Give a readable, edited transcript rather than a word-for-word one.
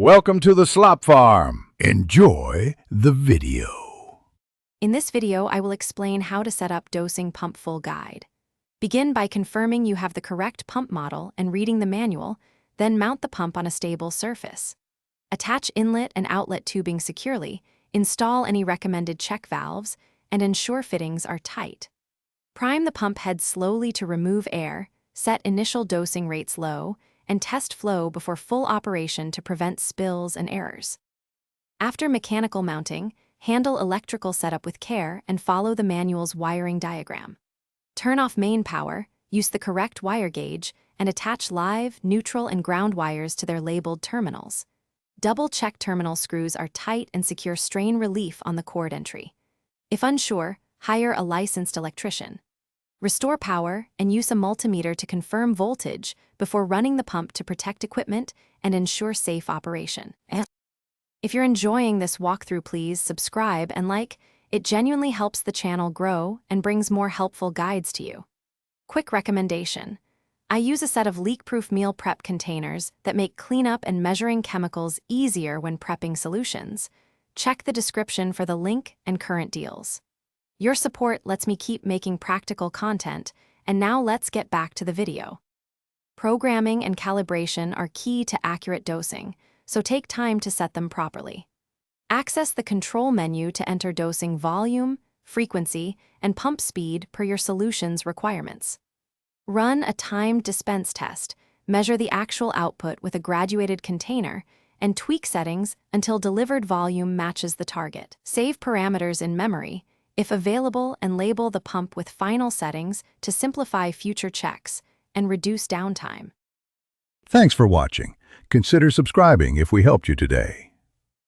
Welcome to the Slop Farm. Enjoy the video. In this video, I will explain how to set up dosing pump full guide. Begin by confirming you have the correct pump model and reading the manual, then mount the pump on a stable surface. Attach inlet and outlet tubing securely, install any recommended check valves, and ensure fittings are tight. Prime the pump head slowly to remove air, set initial dosing rates low, and test flow before full operation to prevent spills and errors. After mechanical mounting, handle electrical setup with care and follow the manual's wiring diagram. Turn off main power, use the correct wire gauge, and attach live, neutral, and ground wires to their labeled terminals. Double-check terminal screws are tight and secure strain relief on the cord entry. If unsure, hire a licensed electrician. Restore power and use a multimeter to confirm voltage before running the pump to protect equipment and ensure safe operation. If you're enjoying this walkthrough, please subscribe and like. It genuinely helps the channel grow and brings more helpful guides to you. Quick recommendation. I use a set of leak-proof meal prep containers that make cleanup and measuring chemicals easier when prepping solutions. Check the description for the link and current deals. Your support lets me keep making practical content, and now let's get back to the video. Programming and calibration are key to accurate dosing, so take time to set them properly. Access the control menu to enter dosing volume, frequency, and pump speed per your solution's requirements. Run a timed dispense test, measure the actual output with a graduated container, and tweak settings until delivered volume matches the target. Save parameters in memory, if available, and label the pump with final settings to simplify future checks and reduce downtime. Thanks for watching. Consider subscribing if we helped you today.